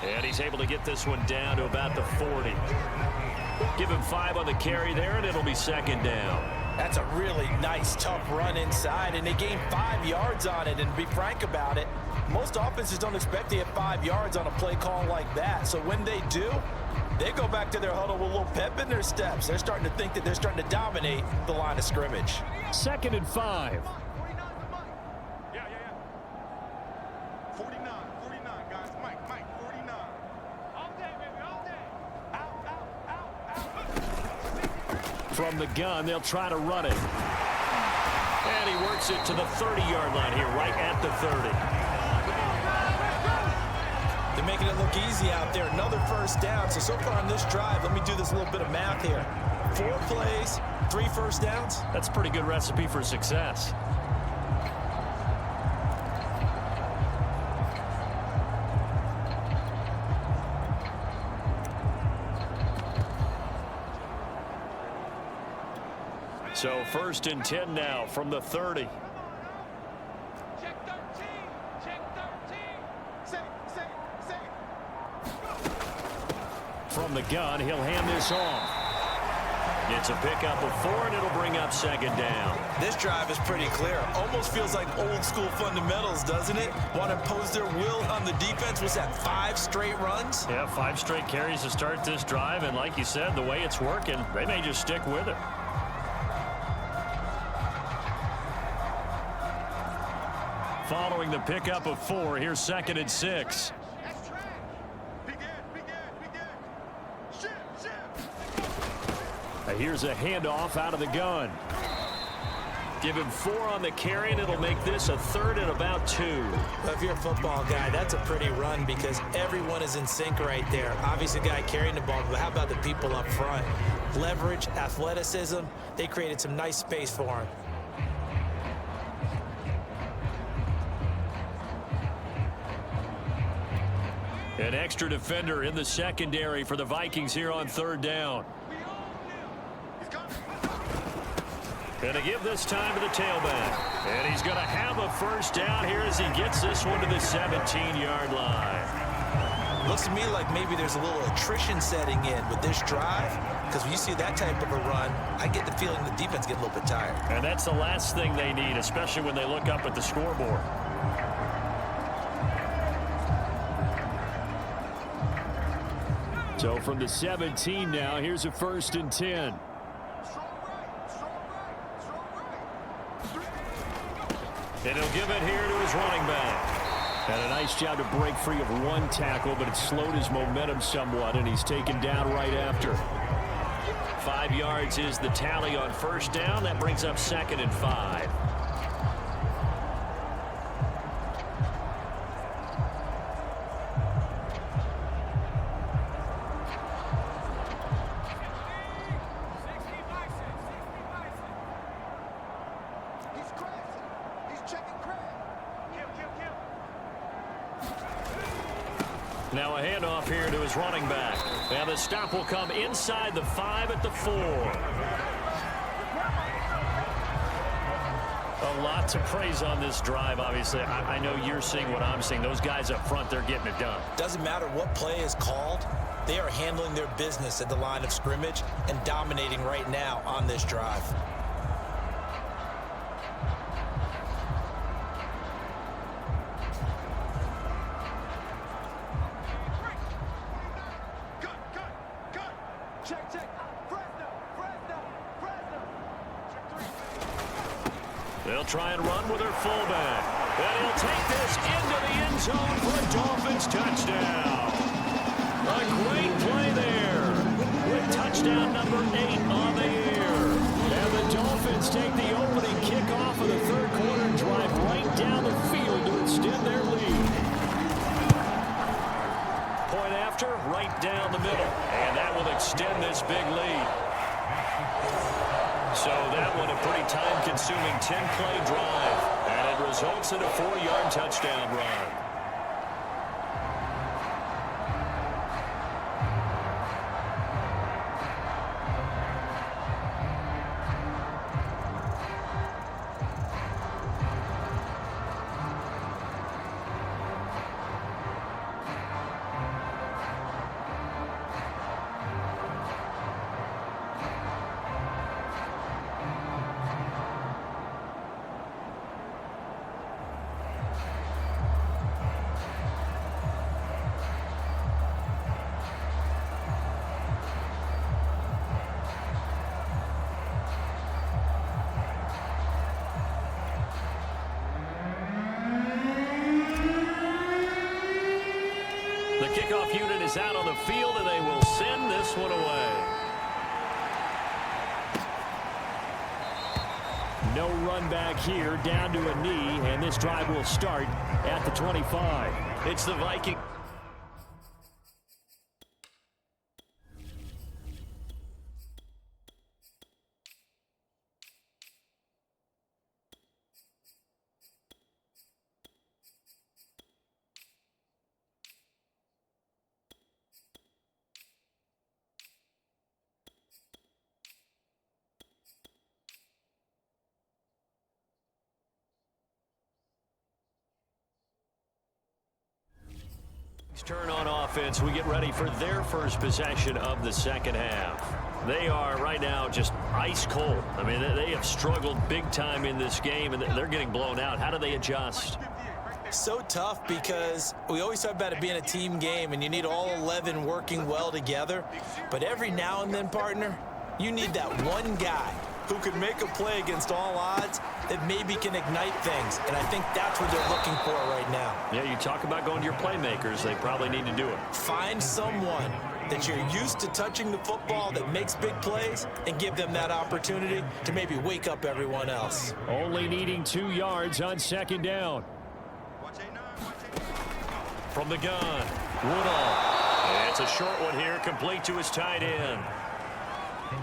And he's able to get this one down to about the 40. Give him 5 on the carry there, and it'll be second down. That's a really nice, tough run inside, and they gained 5 yards on it. And to be frank about it, most offenses don't expect to get 5 yards on a play call like that. So when they do, they go back to their huddle with a little pep in their steps. They're starting to think that they're starting to dominate the line of scrimmage. 2nd and 5. 49, 49, guys. Mike, 49. From the gun, they'll try to run it. And he works it to the 30-yard line here, right at the 30. They're making it look easy out there. Another first down. So far on this drive, let me do this little bit of math here. 4 plays, 3 first downs. That's a pretty good recipe for success. So 1st and 10 now from the 30. Check 13. Check 13. Say. From the gun, he'll hand this off. It's a pickup of 4, and it'll bring up 2nd down. This drive is pretty clear. Almost feels like old school fundamentals, doesn't it? Want to impose their will on the defense. Was that 5 straight runs? Yeah, 5 straight carries to start this drive, and like you said, the way it's working, they may just stick with it. Following the pickup of 4, here's 2nd and 6. That's track. Begin. Shift. Here's a handoff out of the gun. Give him 4 on the carry, and it'll make this a 3rd and about 2. Well, if you're a football guy, that's a pretty run because everyone is in sync right there. Obviously, the guy carrying the ball, but how about the people up front? Leverage, athleticism, they created some nice space for him. An extra defender in the secondary for the Vikings here on 3rd down. Going to give this time to the tailback. And he's going to have a first down here as he gets this one to the 17-yard line. Looks to me like maybe there's a little attrition setting in with this drive because when you see that type of a run, I get the feeling the defense gets a little bit tired. And that's the last thing they need, especially when they look up at the scoreboard. So from the 17 now, here's a 1st and 10. And he'll give it here to his running back. And a nice job to break free of 1 tackle, but it slowed his momentum somewhat, and he's taken down right after. 5 yards is the tally on 1st down. That brings up 2nd and 5. Now a handoff here to his running back. Now the stop will come inside the 5 at the 4. A lot to praise on this drive, obviously. I know you're seeing what I'm seeing. Those guys up front, they're getting it done. Doesn't matter what play is called. They are handling their business at the line of scrimmage and dominating right now on this drive. They'll try and run with their fullback. And he'll take this into the end zone for a Dolphins touchdown. A great play there with touchdown number 8 on the year. And the Dolphins take the opening kickoff of the 3rd quarter and drive right down the field to extend their lead. Point after, right down the middle. And that will extend this big lead. So that one a pretty time-consuming 10-play drive, and it results in a 4-yard touchdown run. The kickoff unit is out on the field, and they will send this one away. No run back here, down to a knee, and this drive will start at the 25. It's the Vikings. Turn on offense. We get ready for their first possession of the second half. They are right now just ice cold. I mean, they have struggled big time in this game, and they're getting blown out. How do they adjust? So tough because we always talk about it being a team game, and you need all 11 working well together. But every now and then, partner, you need that one guy who can make a play against all odds that maybe can ignite things. And I think that's what they're looking for right now. Yeah, you talk about going to your playmakers. They probably need to do it. Find someone that you're used to touching the football that makes big plays and give them that opportunity to maybe wake up everyone else. Only needing 2 yards on second down. From the gun, Woodall. And it's a short one here, complete to his tight end.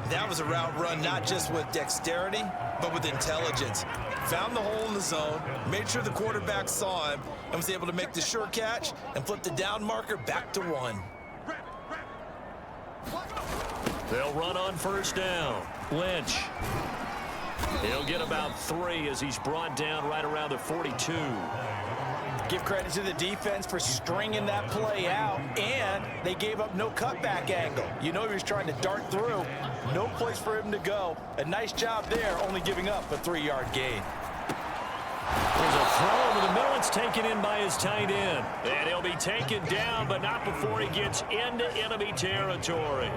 That was a route run not just with dexterity, but with intelligence. Found the hole in the zone, made sure the quarterback saw him, and was able to make the sure catch and flip the down marker back to 1. They'll run on first down. Lynch. He'll get about 3 as he's brought down right around the 42. Give credit to the defense for stringing that play out, and they gave up no cutback angle. You know he was trying to dart through. No place for him to go. A nice job there, only giving up a 3-yard gain. There's a throw over the middle. It's taken in by his tight end. And he'll be taken down, but not before he gets into enemy territory.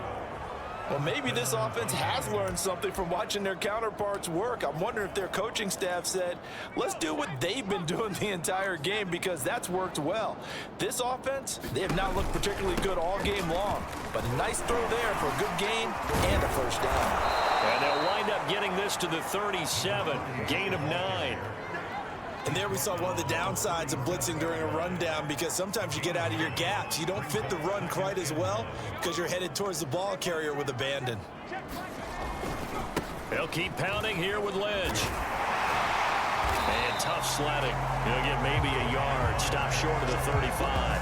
Well, maybe this offense has learned something from watching their counterparts work. I'm wondering if their coaching staff said, let's do what they've been doing the entire game, because that's worked well. This offense, they have not looked particularly good all game long, but a nice throw there for a good gain and a first down. And they'll wind up getting this to the 37, gain of 9. And there we saw one of the downsides of blitzing during a rundown, because sometimes you get out of your gaps. You don't fit the run quite as well because you're headed towards the ball carrier with abandon. They'll keep pounding here with Lynch. And tough sledding. He'll get maybe a yard. Stop short of the 35.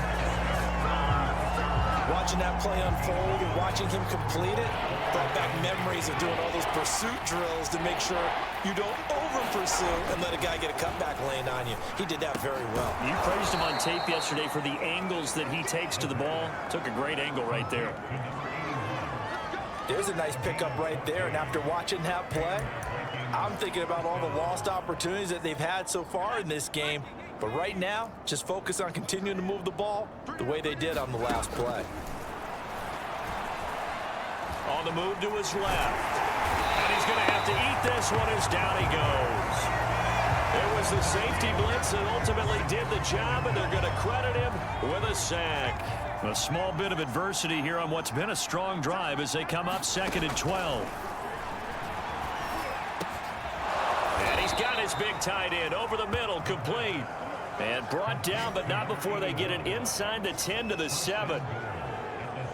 Watching that play unfold and watching him complete it brought back memories of doing all those pursuit drills to make sure you don't over-pursue and let a guy get a cutback lane on you. He did that very well. You praised him on tape yesterday for the angles that he takes to the ball. Took a great angle right there. There's a nice pickup right there, and after watching that play, I'm thinking about all the lost opportunities that they've had so far in this game. But right now, just focus on continuing to move the ball the way they did on the last play. On the move to his left. And he's going to have to eat this one as down he goes. It was the safety blitz that ultimately did the job, and they're going to credit him with a sack. A small bit of adversity here on what's been a strong drive as they come up 2nd and 12. And he's got his big tight end over the middle, complete. And brought down, but not before they get it inside the 10 to the 7.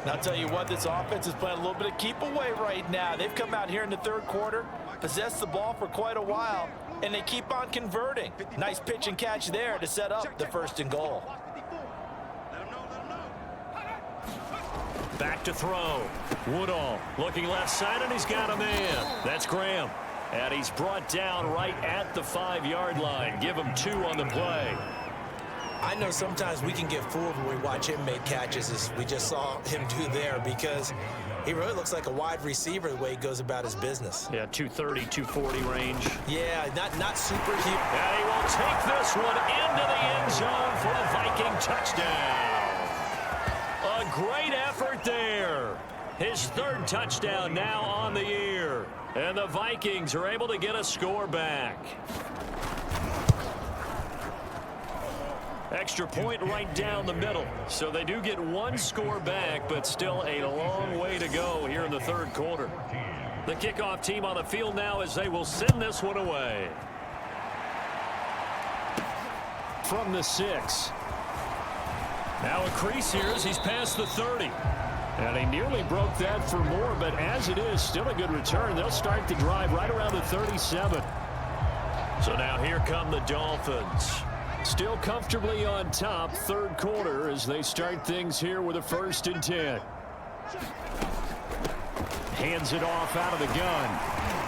And I'll tell you what, this offense is playing a little bit of keep away right now. They've come out here in the third quarter, possessed the ball for quite a while, and they keep on converting. Nice pitch and catch there to set up the 1st and goal. Back to throw. Woodall looking left side, and he's got a man. That's Graham. And he's brought down right at the 5-yard line. Give him 2 on the play. I know sometimes we can get fooled when we watch him make catches, as we just saw him do there, because he really looks like a wide receiver the way he goes about his business. Yeah, 230, 240 range. Yeah, not superhuman. And he will take this one into the end zone for a Viking touchdown. A great effort there. His 3rd touchdown now on the year. And the Vikings are able to get a score back. Extra point right down the middle. So they do get 1 score back, but still a long way to go here in the 3rd quarter. The kickoff team on the field now as they will send this one away. From the 6. Now a crease here as he's past the 30. And he nearly broke that for more, but as it is, still a good return. They'll start the drive right around the 37. So now here come the Dolphins. Still comfortably on top, third quarter, as they start things here with a 1st and 10. Hands it off out of the gun.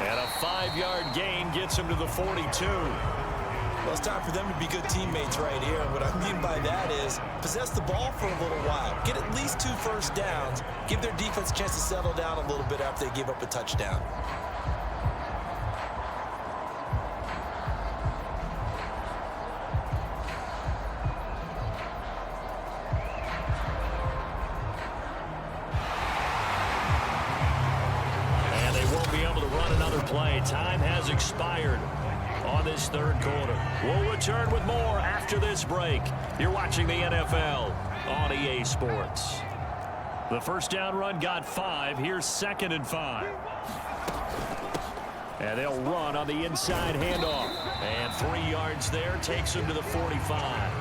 And a 5-yard gain gets him to the 42. Well, it's time for them to be good teammates right here. And what I mean by that is possess the ball for a little while. Get at least 2 first downs. Give their defense a chance to settle down a little bit after they give up a touchdown. And they won't be able to run another play. Time has expired on this third quarter. We'll return with more after this break. You're watching the NFL on EA Sports. The first down run got 5. Here's 2nd and 5. And they'll run on the inside handoff. And 3 yards there takes them to the 45.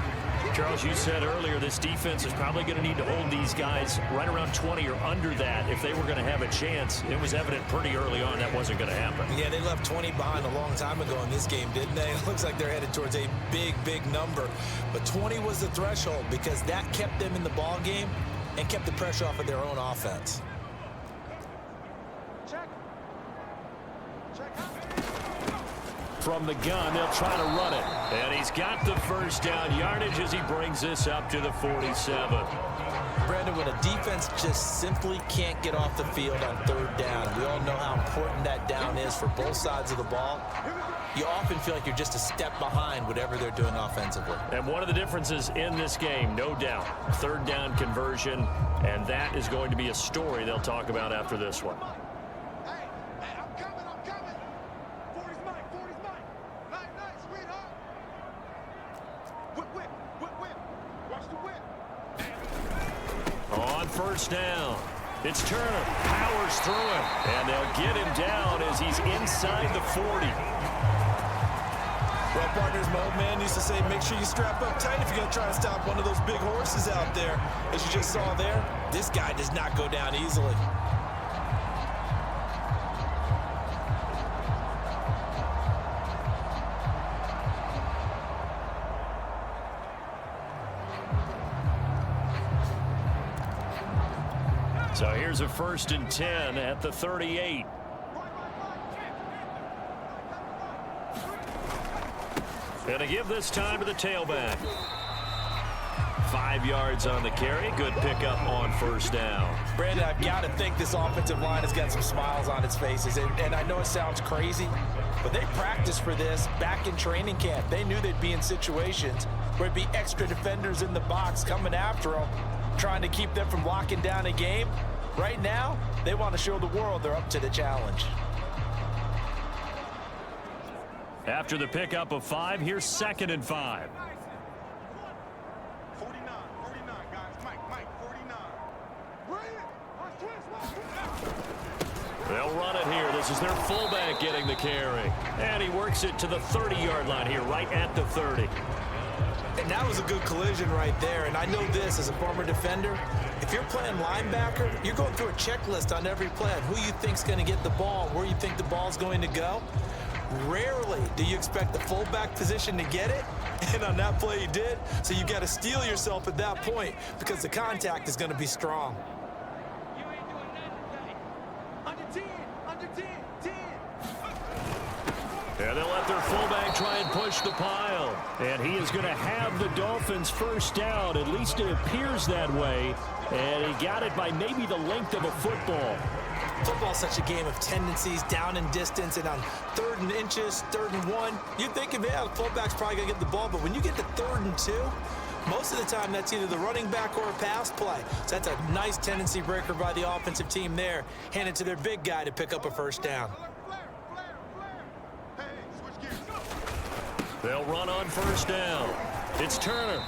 Charles, you said earlier this defense is probably going to need to hold these guys right around 20 or under that if they were going to have a chance. It was evident pretty early on that wasn't going to happen. Yeah, they left 20 behind a long time ago in this game, didn't they? It looks like they're headed towards a big, big number. But 20 was the threshold because that kept them in the ball game and kept the pressure off of their own offense. Check. Check out. From the gun, they'll try to run it. And he's got the first down yardage as he brings this up to the 47. Brandon, when a defense just simply can't get off the field on 3rd down, we all know how important that down is for both sides of the ball. You often feel like you're just a step behind whatever they're doing offensively. And one of the differences in this game, no doubt, 3rd down conversion, and that is going to be a story they'll talk about after this one. Hey, I'm coming. 40's mine. Nice, sweetheart. Whip. Watch the whip. On first down, it's Turner. Powers through him, and they'll get him down as he's inside the 40. Well, partners, my old man used to say, make sure you strap up tight if you're going to try to stop one of those big horses out there. As you just saw there, this guy does not go down easily. So here's a 1st and 10 at the 38. Gonna give this time to the tailback. 5 yards on the carry. Good pickup on first down. Brandon, I've got to think this offensive line has got some smiles on its faces. And I know it sounds crazy, but they practiced for this back in training camp. They knew they'd be in situations where it'd be extra defenders in the box coming after them, trying to keep them from locking down a game. Right now, they want to show the world they're up to the challenge. After the pickup of 5, here's 2nd and 5. 49, guys. Mike, 49. Bring it. Watch twist. They'll run it here. This is their fullback getting the carry. And he works it to the 30-yard line here, right at the 30. And that was a good collision right there. And I know this as a former defender. If you're playing linebacker, you're going through a checklist on every play on who you think's going to get the ball, where you think the ball's going to go. Rarely do you expect the fullback position to get it, and on that play he did. So you got to steel yourself at that point because the contact is going to be strong. You ain't doing nothing today. Under 10. And they'll let their fullback try and push the pile. And he is going to have the Dolphins first down. At least it appears that way. And he got it by maybe the length of a football. Football's such a game of tendencies, down and distance, and on 3rd and inches, 3rd and 1, you'd think, yeah, the fullback's probably going to get the ball, but when you get to 3rd and 2, most of the time that's either the running back or a pass play. So that's a nice tendency breaker by the offensive team there, handed to their big guy to pick up a first down. Hey, switch gears. They'll run on first down. It's Turner.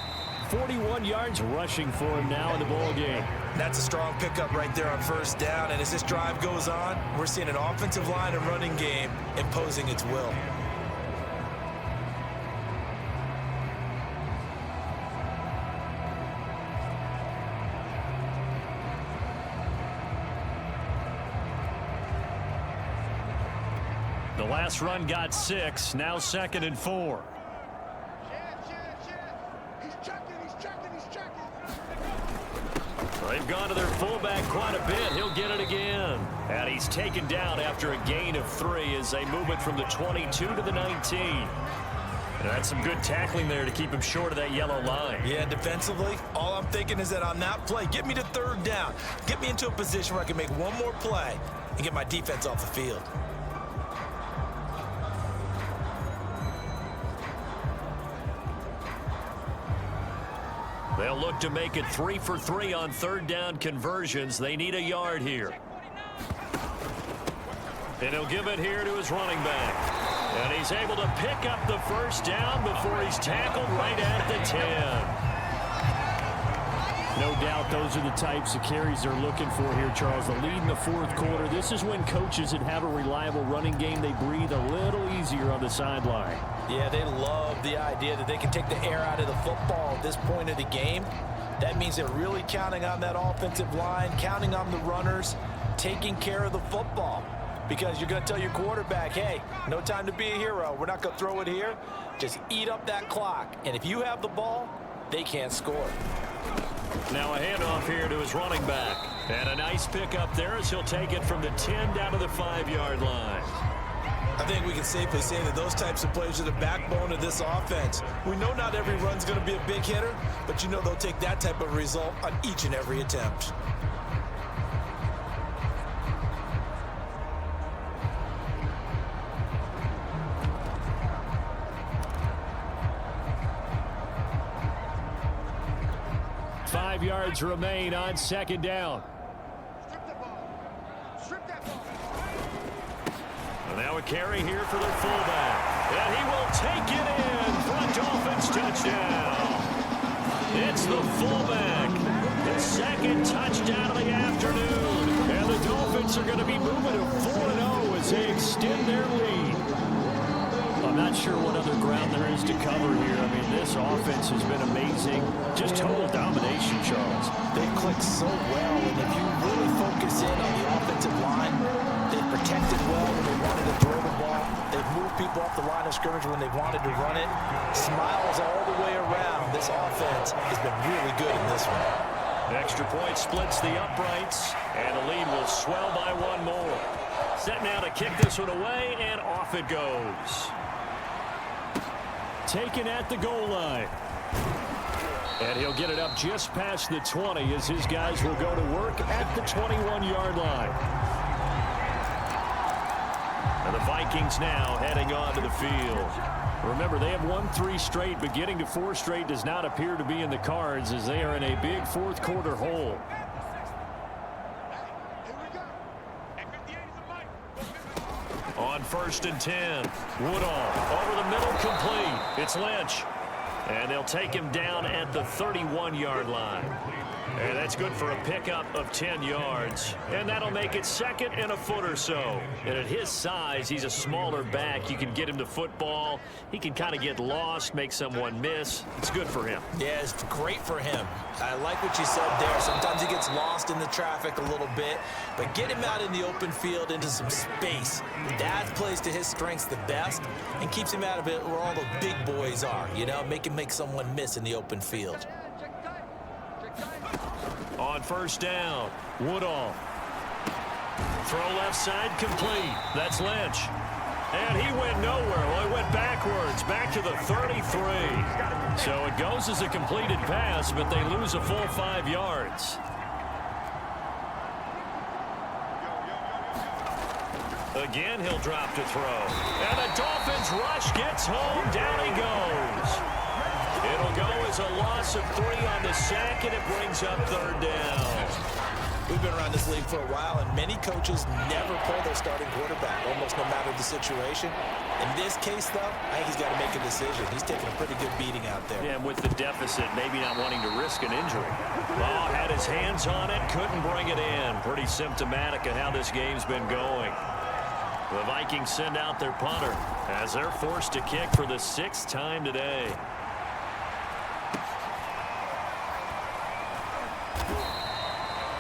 41 yards rushing for him now in the ball game. That's a strong pickup right there on first down. And as this drive goes on, we're seeing an offensive line and running game imposing its will. The last run got 6, now 2nd and 4. They've gone to their fullback quite a bit. He'll get it again. And he's taken down after a gain of 3 as they move it from the 22 to the 19. And that's some good tackling there to keep him short of that yellow line. Yeah, defensively, all I'm thinking is that on that play, get me to 3rd down. Get me into a position where I can make one more play and get my defense off the field. They'll look to make it 3 for 3 on 3rd down conversions. They need a yard here. And he'll give it here to his running back. And he's able to pick up the 1st down before he's tackled right at the 10. No doubt those are the types of carries they're looking for here, Charles. The lead in the 4th quarter. This is when coaches that have a reliable running game, they breathe a little easier on the sideline. Yeah, they love the idea that they can take the air out of the football at this point of the game. That means they're really counting on that offensive line, counting on the runners, taking care of the football. Because you're going to tell your quarterback, hey, no time to be a hero. We're not going to throw it here. Just eat up that clock. And if you have the ball, they can't score. Now a handoff here to his running back. And a nice pickup there as he'll take it from the 10 down to the 5-yard line. I think we can safely say that those types of plays are the backbone of this offense. We know not every run's going to be a big hitter, but you know they'll take that type of result on each and every attempt. Five yards remain on 2nd down. And now a carry here for their fullback. And he will take it in for a Dolphins touchdown. It's the fullback. The 2nd touchdown of the afternoon. And the Dolphins are going to be moving to 4-0 as they extend their lead. I'm not sure what other ground there is to cover here. I mean, this offense has been amazing. Just total domination, Charles. They click so well, and if you really focus in on the offensive line, they've protected well when they wanted to throw the ball. They've moved people off the line of scrimmage when they wanted to run it. Smiles all the way around. This offense has been really good in this one. Extra point splits the uprights, and the lead will swell by 1 more. Set now to kick this one away, and off it goes. Taken at the goal line. And he'll get it up just past the 20 as his guys will go to work at the 21-yard line. And the Vikings now heading onto the field. Remember, they have won 3 straight, but getting to 4 straight does not appear to be in the cards as they are in a big 4th quarter hole. On 1st and 10, Woodall over the middle, complete. It's Lynch. And they'll take him down at the 31-yard line. And that's good for a pickup of 10 yards. And that'll make it 2nd and a foot or so. And at his size, he's a smaller back. You can get him to football. He can kind of get lost, make someone miss. It's good for him. Yeah, it's great for him. I like what you said there. Sometimes he gets lost in the traffic a little bit. But get him out in the open field into some space. That plays to his strengths the best and keeps him out of it where all the big boys are. You know, make him make someone miss in the open field. On 1st down, Woodall. Throw left side, complete. That's Lynch. And he went nowhere. Well, he went backwards, back to the 33. So it goes as a completed pass, but they lose a full 5 yards. Again, he'll drop to throw. And the Dolphins rush gets home. Down he goes. It'll go as a loss of 3 on the sack, and it brings up 3rd down. We've been around this league for a while, and many coaches never play their starting quarterback, almost no matter the situation. In this case, though, I think he's got to make a decision. He's taking a pretty good beating out there. Yeah, and with the deficit, maybe not wanting to risk an injury. Ball had his hands on it, couldn't bring it in. Pretty symptomatic of how this game's been going. The Vikings send out their punter as they're forced to kick for the 6th time today.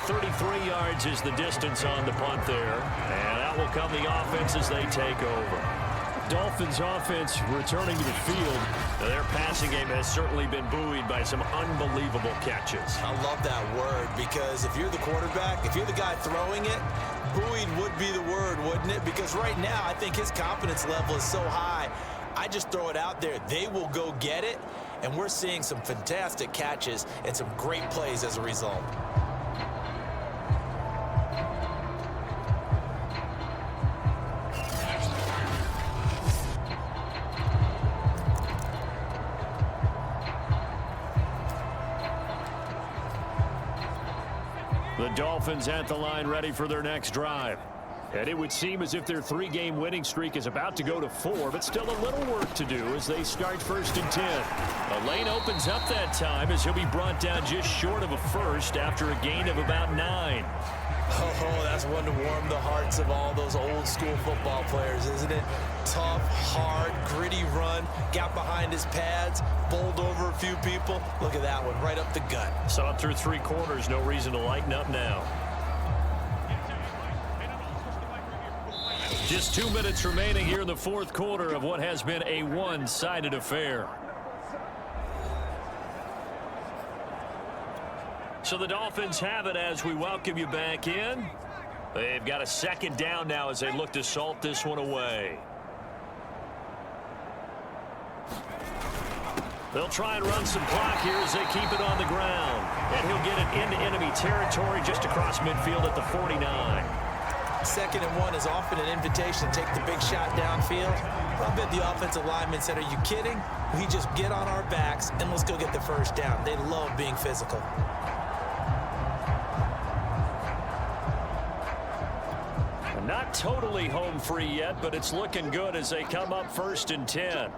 .33 yards is the distance on the punt there, and out will come the offense as they take over. Dolphins offense returning to the field. Their passing game has certainly been buoyed by some unbelievable catches. I love that word, because if you're the quarterback, if you're the guy throwing it, buoyed would be the word, wouldn't it? Because right now, I think his confidence level is so high, I just throw it out there. They will go get it, and we're seeing some fantastic catches and some great plays as a result. The Dolphins at the line, ready for their next drive. And it would seem as if their 3-game winning streak is about to go to 4, but still a little work to do as they start 1st and 10. A lane opens up that time as he'll be brought down just short of a first after a gain of about 9. Oh, that's one to warm the hearts of all those old school football players, isn't it? Tough, hard, gritty run, got behind his pads, bowled over a few people. Look at that one, right up the gut. Saw it through 3 quarters, no reason to lighten up now. Just 2 minutes remaining here in the 4th quarter of what has been a one-sided affair. So the Dolphins have it as we welcome you back in. They've got a 2nd down now as they look to salt this one away. They'll try and run some clock here as they keep it on the ground. And he'll get it into enemy territory just across midfield at the 49. 2nd and 1 is often an invitation to take the big shot downfield. I bet the offensive lineman said, are you kidding? We just get on our backs and let's go get the 1st down. They love being physical. Not totally home free yet, but it's looking good as they come up 1st and 10.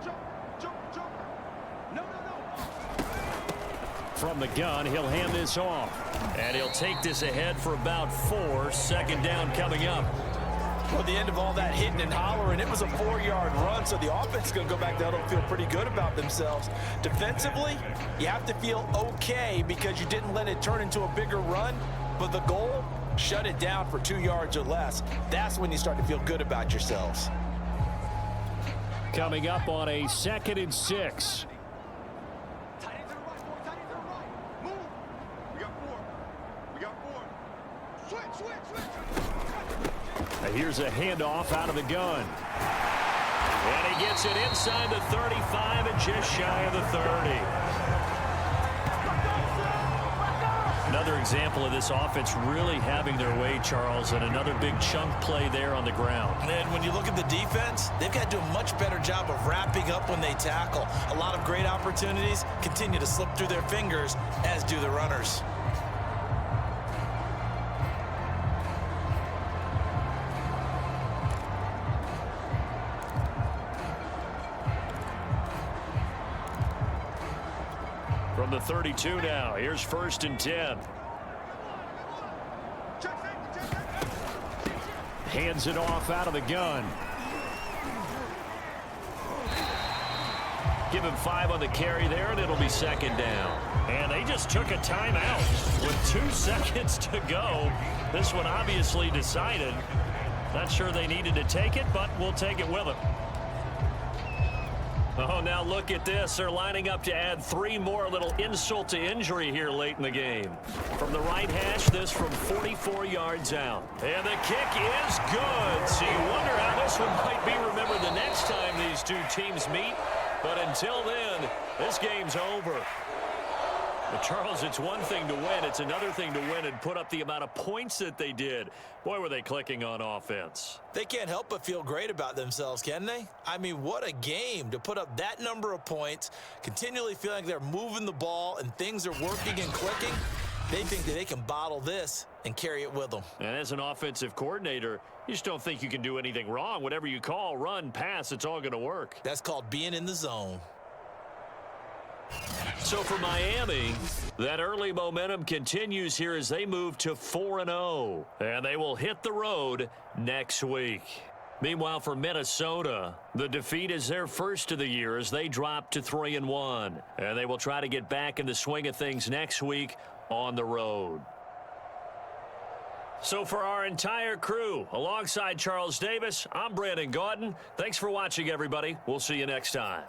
From the gun, he'll hand this off. And he'll take this ahead for about 4. 2nd down coming up. Well, the end of all that hitting and hollering, it was a 4-yard run, so the offense is going to go back down and feel pretty good about themselves. Defensively, you have to feel okay because you didn't let it turn into a bigger run, but the goal, shut it down for 2 yards or less. That's when you start to feel good about yourselves. Coming up on a 2nd and 6. Tight end to the right, boy. Tight end to the right. Move. We got 4. We got 4. Switch. Here's a handoff out of the gun. And he gets it inside the 35 and just shy of the 30. Another example of this offense really having their way, Charles, and another big chunk play there on the ground. And when you look at the defense, they've got to do a much better job of wrapping up when they tackle. A lot of great opportunities continue to slip through their fingers, as do the runners. From the 32 now, here's 1st and 10. Hands it off out of the gun. Give him 5 on the carry there, and it'll be 2nd down. And they just took a timeout with 2 seconds to go. This one obviously decided. Not sure they needed to take it, but we'll take it with them. Oh, now look at this. They're lining up to add 3 more. Little insult to injury here late in the game. From the right hash, this from 44 yards out. And the kick is good. So you wonder how this one might be remembered the next time these 2 teams meet. But until then, this game's over. But Charles, it's one thing to win. It's another thing to win and put up the amount of points that they did. Boy, were they clicking on offense. They can't help but feel great about themselves, can they? I mean, what a game to put up that number of points, continually feeling like they're moving the ball and things are working and clicking. They think that they can bottle this and carry it with them. And as an offensive coordinator, you just don't think you can do anything wrong. Whatever you call, run, pass, it's all going to work. That's called being in the zone. So for Miami, that early momentum continues here as they move to 4-0. And they will hit the road next week. Meanwhile, for Minnesota, the defeat is their first of the year as they drop to 3-1. And they will try to get back in the swing of things next week on the road. So for our entire crew, alongside Charles Davis, I'm Brandon Gaudin. Thanks for watching, everybody. We'll see you next time.